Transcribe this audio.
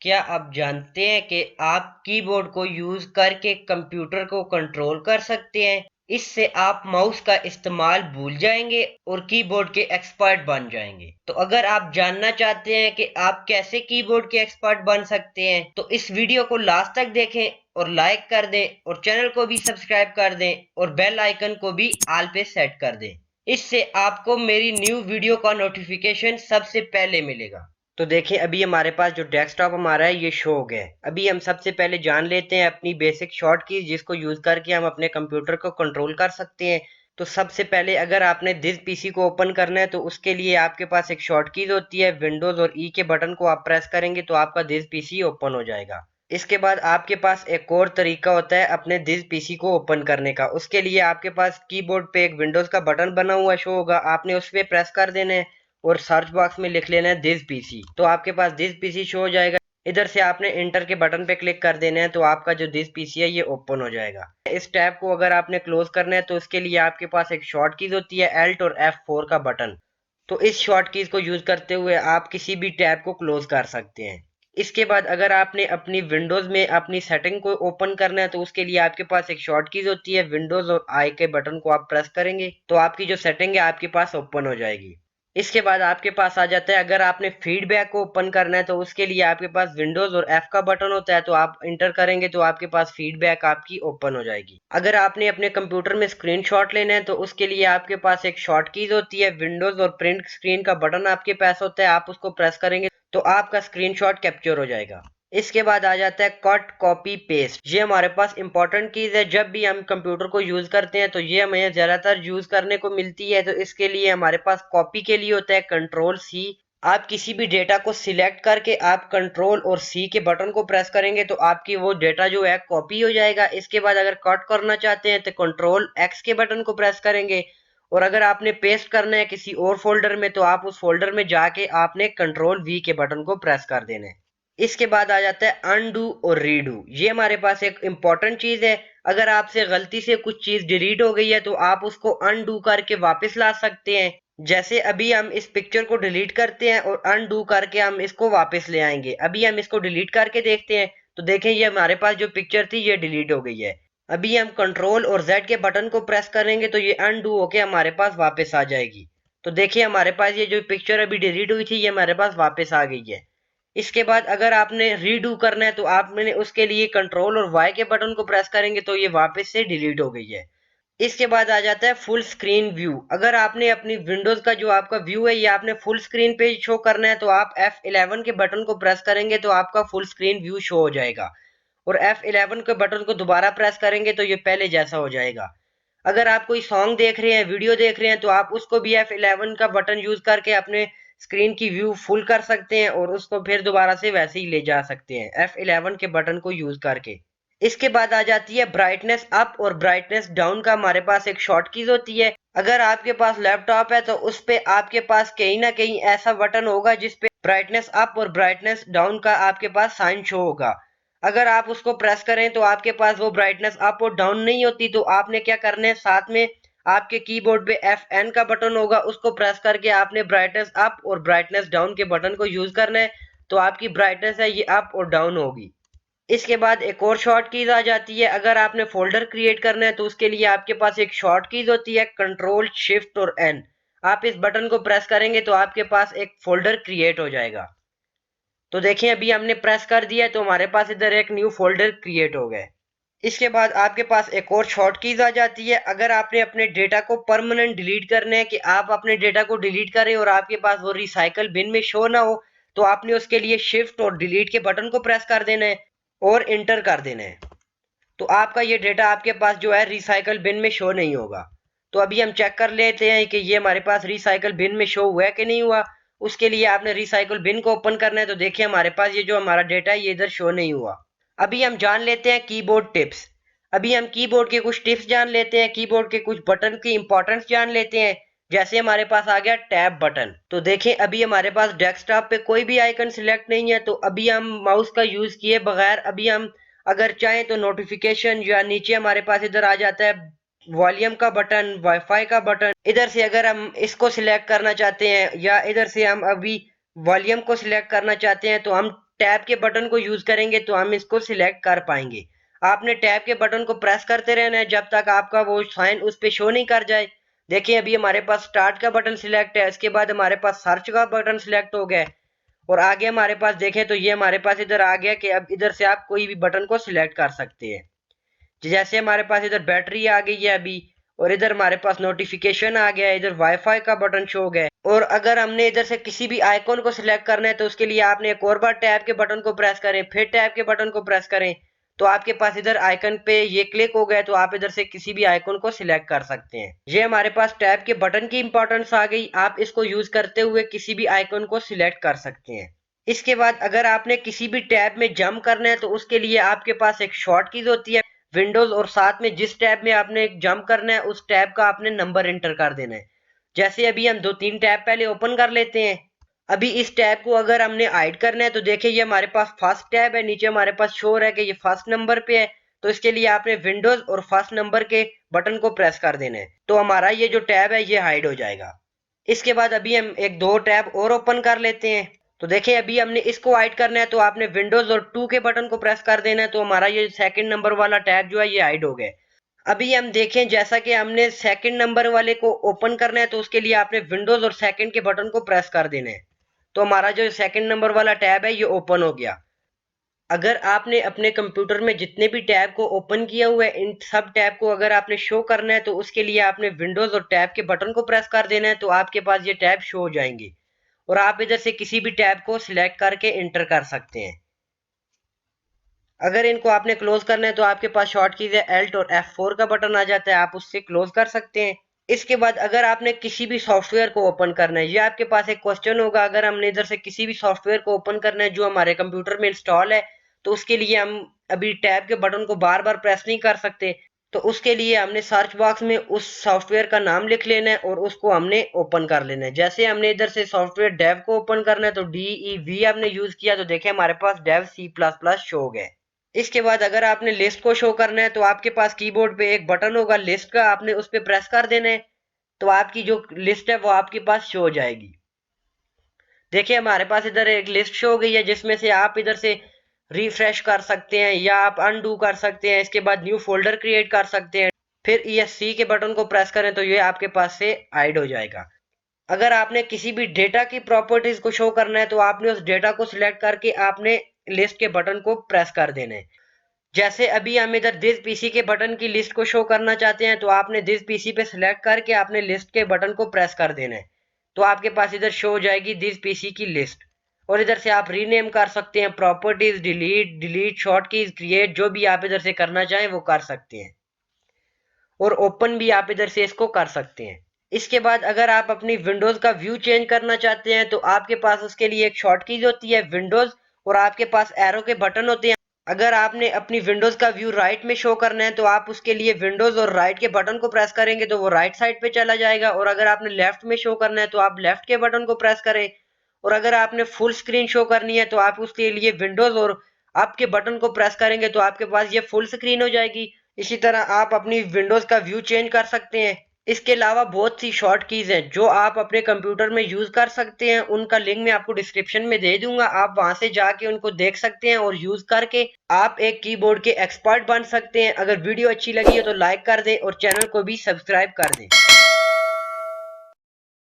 क्या आप जानते हैं कि आप कीबोर्ड को यूज करके कंप्यूटर को कंट्रोल कर सकते हैं? इससे आप माउस का इस्तेमाल भूल जाएंगे और कीबोर्ड के एक्सपर्ट बन जाएंगे। तो अगर आप जानना चाहते हैं कि आप कैसे कीबोर्ड के एक्सपर्ट बन सकते हैं, तो इस वीडियो को लास्ट तक देखें और लाइक कर दें और चैनल को भी सब्सक्राइब कर दें और बेल आइकन को भी ऑल पे सेट कर दें। इससे आपको मेरी न्यू वीडियो का नोटिफिकेशन सबसे पहले मिलेगा। तो देखिए अभी हमारे पास जो डेस्कटॉप हमारा है ये शो हो गया है। अभी हम सबसे पहले जान लेते हैं अपनी बेसिक शॉर्ट की जिसको यूज करके हम अपने कंप्यूटर को कंट्रोल कर सकते हैं। तो सबसे पहले अगर आपने दिस पीसी को ओपन करना है तो उसके लिए आपके पास एक शॉर्ट कीज होती है, विंडोज और ई के बटन को आप प्रेस करेंगे तो आपका दिस पीसी ओपन हो जाएगा। इसके बाद आपके पास एक और तरीका होता है अपने दिस पीसी को ओपन करने का। उसके लिए आपके पास कीबोर्ड पे एक विंडोज का बटन बना हुआ शो होगा, आपने उस पर प्रेस कर देना है और सर्च बॉक्स में लिख लेना है दिस पीसी, तो आपके पास दिस पीसी शो हो जाएगा। इधर से आपने इंटर के बटन पे क्लिक कर देना है तो आपका जो दिस पीसी है ये ओपन हो जाएगा। इस टैब को अगर आपने क्लोज करना है तो उसके लिए आपके पास एक शॉर्ट कीज होती है एल्ट और F4 का बटन। तो इस शॉर्ट कीज को यूज करते हुए आप किसी भी टैब को क्लोज कर सकते हैं। इसके बाद अगर आपने अपनी विंडोज में अपनी सेटिंग को ओपन करना है तो उसके लिए आपके पास एक शॉर्ट कीज होती है, विंडोज और आई के बटन को आप प्रेस करेंगे तो आपकी जो सेटिंग है आपके पास ओपन हो जाएगी। इसके बाद आपके पास आ जाता है अगर आपने फीडबैक को ओपन करना है तो उसके लिए आपके पास विंडोज और एफ का बटन होता है, तो आप इंटर करेंगे तो आपके पास फीडबैक आपकी ओपन हो जाएगी। अगर आपने अपने कंप्यूटर में स्क्रीनशॉट लेना है तो उसके लिए आपके पास एक शॉर्ट कीज होती है, विंडोज और प्रिंट स्क्रीन का बटन आपके पास होता है, आप उसको प्रेस करेंगे तो आपका स्क्रीनशॉट कैप्चर हो जाएगा। इसके बाद आ जाता है कट कॉपी पेस्ट। ये हमारे पास इंपॉर्टेंट कीज है, जब भी हम कंप्यूटर को यूज करते हैं तो ये हमें ज्यादातर यूज करने को मिलती है। तो इसके लिए हमारे पास कॉपी के लिए होता है कंट्रोल C। आप किसी भी डेटा को सिलेक्ट करके आप कंट्रोल और C के बटन को प्रेस करेंगे तो आपकी वो डेटा जो है कॉपी हो जाएगा। इसके बाद अगर कट करना चाहते हैं तो कंट्रोल X के बटन को प्रेस करेंगे और अगर आपने पेस्ट करना है किसी और फोल्डर में तो आप उस फोल्डर में जाके आपने कंट्रोल V के बटन को प्रेस कर देना है। इसके बाद आ जाता है अनडू और रीडू। ये हमारे पास एक इंपॉर्टेंट चीज है। अगर आपसे गलती से कुछ चीज डिलीट हो गई है तो आप उसको अनडू करके वापस ला सकते हैं। जैसे अभी हम इस पिक्चर को डिलीट करते हैं और अनडू करके हम इसको वापस ले आएंगे। अभी हम इसको डिलीट करके देखते हैं तो देखें ये हमारे पास जो पिक्चर थी ये डिलीट हो गई है। अभी हम कंट्रोल और Z के बटन को प्रेस करेंगे तो ये अनडू होके हमारे पास वापस आ जाएगी। तो देखिए हमारे पास ये जो पिक्चर अभी डिलीट हुई थी ये हमारे पास वापस आ गई है। इसके बाद अगर आपने रीडू करना है तो आपने उसके लिए कंट्रोल और वाई के बटन को प्रेस करेंगे तो ये वापस से डिलीट हो गई है। इसके बाद आ जाता है फुल स्क्रीन व्यू। अगर आपने अपनी विंडोज का जो आपका व्यू है ये आपने फुल स्क्रीन पे शो करना है तो आप F11 के बटन को प्रेस करेंगे तो आपका फुल स्क्रीन व्यू शो हो जाएगा और F11 के बटन को दोबारा प्रेस करेंगे तो ये पहले जैसा हो जाएगा। अगर आप कोई सॉन्ग देख रहे हैं, वीडियो देख रहे हैं तो आप उसको भी F11 का बटन यूज करके अपने स्क्रीन की व्यू फुल कर सकते हैं और उसको फिर दोबारा से वैसे ही ले जा सकते हैं F11 के बटन को यूज करके। इसके बाद आ जाती है ब्राइटनेस अप और ब्राइटनेस डाउन का हमारे पास एक शॉर्ट कीज होती है। अगर आपके पास लैपटॉप है तो उस पे आपके पास कहीं ना कहीं ऐसा बटन होगा जिसपे ब्राइटनेस अप और ब्राइटनेस डाउन का आपके पास साइन शो होगा। अगर आप उसको प्रेस करें तो आपके पास वो ब्राइटनेस अप और डाउन नहीं होती, तो आपने क्या करना है साथ में आपके कीबोर्ड पे FN का बटन होगा, उसको प्रेस करके आपने ब्राइटनेस अप और ब्राइटनेस डाउन के बटन को यूज करना है तो आपकी ब्राइटनेस है ये अप और डाउन होगी। इसके बाद एक और शॉर्ट कीज आ जाती है। अगर आपने फोल्डर क्रिएट करना है तो उसके लिए आपके पास एक शॉर्ट कीज होती है कंट्रोल शिफ्ट और N। आप इस बटन को प्रेस करेंगे तो आपके पास एक फोल्डर क्रिएट हो जाएगा। तो देखिए अभी हमने प्रेस कर दिया है तो हमारे पास इधर एक न्यू फोल्डर क्रिएट हो गया। इसके बाद आपके पास एक और शॉर्ट कीज आ जाती है। अगर आपने अपने डेटा को परमानेंट डिलीट करना है कि आप अपने डेटा को डिलीट करें और आपके पास वो रिसाइकल बिन में शो ना हो तो आपने उसके लिए शिफ्ट और डिलीट के बटन को प्रेस कर देना है और इंटर कर देना है। तो आपका ये डेटा आपके पास जो है रिसाइकल बिन में शो नहीं होगा। तो अभी हम चेक कर लेते हैं कि ये हमारे पास रिसाइकल बिन में शो हुआ है कि नहीं हुआ। उसके लिए आपने रिसाइकल बिन को ओपन करना है तो देखिए हमारे पास ये जो हमारा डेटा है ये इधर शो नहीं हुआ। अभी हम जान लेते हैं कीबोर्ड टिप्स। अभी हम कीबोर्ड के कुछ टिप्स जान लेते हैं, कीबोर्ड के कुछ बटन की इंपॉर्टेंस जान लेते हैं। जैसे हमारे पास आ गया टैब बटन, तो देखें अभी हमारे पास डेस्कटॉप पे कोई भी आइकन सिलेक्ट नहीं है तो अभी हम माउस का यूज किए बगैर अभी हम अगर चाहें तो नोटिफिकेशन या नीचे हमारे पास इधर आ जाता है वॉल्यूम का बटन, वाईफाई का बटन। इधर से अगर हम इसको सिलेक्ट करना चाहते हैं या इधर से हम अभी वॉल्यूम को सिलेक्ट करना चाहते हैं तो हम टैब के बटन को यूज करेंगे तो हम इसको सिलेक्ट कर पाएंगे। आपने टैब के बटन को प्रेस करते रहना है जब तक आपका वो साइन उस पर शो नहीं कर जाए। देखिए अभी हमारे पास स्टार्ट का बटन सिलेक्ट है, इसके बाद हमारे पास सर्च का बटन सिलेक्ट हो गया है और आगे हमारे पास देखें तो ये हमारे पास इधर आ गया कि अब इधर से आप कोई भी बटन को सिलेक्ट कर सकते हैं। जैसे हमारे पास इधर बैटरी आ गई है अभी, और इधर हमारे पास नोटिफिकेशन आ गया है, इधर वाईफाई का बटन शो हो गया है। और अगर हमने इधर से किसी भी आइकॉन को सिलेक्ट करना है तो उसके लिए आपने एक और बार टैब के बटन को प्रेस करें, फिर टैब के बटन को प्रेस करें तो आपके पास इधर आइकन पे ये क्लिक हो गया तो आप इधर से किसी भी आइकन को सिलेक्ट कर सकते हैं। ये हमारे पास टैब के बटन की इंपॉर्टेंस आ गई। आप इसको यूज करते हुए किसी भी आइकन को सिलेक्ट कर सकते हैं। इसके बाद अगर आपने किसी भी टैब में जंप करना है तो उसके लिए आपके पास एक शॉर्ट कीज होती है विंडोज, और साथ में जिस टैब में आपने जंप करना है उस टैब का आपने नंबर एंटर कर देना है। जैसे अभी हम 2-3 टैब पहले ओपन कर लेते हैं। अभी इस टैब को अगर हमने हाइड करना है तो देखिए ये हमारे पास फर्स्ट टैब है, नीचे हमारे पास शो है कि ये फर्स्ट नंबर पे है, तो इसके लिए आपने विंडोज और फर्स्ट नंबर के बटन को प्रेस कर देना है तो हमारा ये जो टैब है ये हाइड हो जाएगा। इसके बाद अभी हम एक 2 टैब और ओपन कर लेते हैं। तो देखिए अभी हमने इसको हाइड करना है तो आपने विंडोज और 2 के बटन को प्रेस कर देना है तो हमारा ये सेकंड नंबर वाला टैब जो है ये हाइड हो गया। अभी हम देखें जैसा कि हमने सेकंड नंबर वाले को ओपन करना है तो उसके लिए आपने विंडोज और सेकंड के बटन को प्रेस कर देना है तो हमारा जो सेकंड नंबर वाला टैब है ये ओपन हो गया। अगर आपने अपने कंप्यूटर में जितने भी टैब को ओपन किया हुआ है इन सब टैब को अगर आपने शो करना है तो उसके लिए आपने विंडोज और टैब के बटन को प्रेस कर देना है तो आपके पास ये टैब शो हो जाएंगे और आप इधर से किसी भी टैब को सिलेक्ट करके एंटर कर सकते हैं। अगर इनको आपने क्लोज करना है तो आपके पास शॉर्ट कीज है Alt और F4 का बटन आ जाता है, आप उससे क्लोज कर सकते हैं। इसके बाद अगर आपने किसी भी सॉफ्टवेयर को ओपन करना है, ये आपके पास एक क्वेश्चन होगा, अगर हमने इधर से किसी भी सॉफ्टवेयर को ओपन करना है जो हमारे कंप्यूटर में इंस्टॉल है तो उसके लिए हम अभी टैब के बटन को बार बार प्रेस नहीं कर सकते। तो उसके लिए हमने सर्च बॉक्स में उस सॉफ्टवेयर का नाम लिख लेना है और उसको हमने ओपन कर लेना है। जैसे हमने इधर से सॉफ्टवेयर डेव को ओपन करना है तो DEV हमने यूज किया तो देखें हमारे पास डेव C++ शो हो गया। इसके बाद अगर आपने लिस्ट को शो करना है तो आपके पास कीबोर्ड पे एक बटन होगा लिस्ट का, आपने उस पर प्रेस कर देना है तो आपकी जो लिस्ट है वो आपके पास शो हो जाएगी। देखिए हमारे पास इधर एक लिस्ट शो हो गई है जिसमें से आप इधर से रिफ्रेश कर सकते हैं या आप अनडू कर सकते हैं। इसके बाद न्यू फोल्डर क्रिएट कर सकते हैं, फिर ESC के बटन को प्रेस करें तो ये आपके पास से हाइड हो जाएगा। अगर आपने किसी भी डेटा की प्रॉपर्टीज को शो करना है तो आपने उस डेटा को सिलेक्ट करके आपने लिस्ट के बटन को प्रेस कर देना है। जैसे अभी हम इधर दिस पीसी के बटन की लिस्ट को शो करना चाहते हैं तो आपने दिस पीसी पे सिलेक्ट करके आपने लिस्ट के बटन को प्रेस कर देना है तो आपके पास इधर शो हो जाएगी दिस पीसी की लिस्ट। और इधर से आप रीनेम कर सकते हैं, properties, delete, short keys, create, जो भी आप इधर से करना चाहें वो कर सकते हैं और ओपन भी आप इधर से इसको कर सकते हैं। इसके बाद अगर आप अपनी विंडोज का व्यू चेंज करना चाहते हैं तो आपके पास उसके लिए एक शॉर्ट कीज होती है विंडोज और आपके पास एरो के बटन होते हैं। अगर आपने अपनी विंडोज का व्यू राइट में शो करना है तो आप उसके लिए विंडोज और राइट के बटन को प्रेस करेंगे तो वो राइट साइड पे चला जाएगा, और अगर आपने लेफ्ट में शो करना है तो आप लेफ्ट के बटन को प्रेस करें, और अगर आपने फुल स्क्रीन शो करनी है तो आप उसके लिए विंडोज और अप के बटन को प्रेस करेंगे तो आपके पास ये फुल स्क्रीन हो जाएगी। इसी तरह आप अपनी विंडोज का व्यू चेंज कर सकते हैं। इसके अलावा बहुत सी शॉर्ट कीज हैं जो आप अपने कंप्यूटर में यूज कर सकते हैं, उनका लिंक मैं आपको डिस्क्रिप्शन में दे दूंगा, आप वहां से जाके उनको देख सकते हैं और यूज करके आप एक कीबोर्ड के एक्सपर्ट बन सकते हैं। अगर वीडियो अच्छी लगी हो तो लाइक कर दें और चैनल को भी सब्सक्राइब कर दें।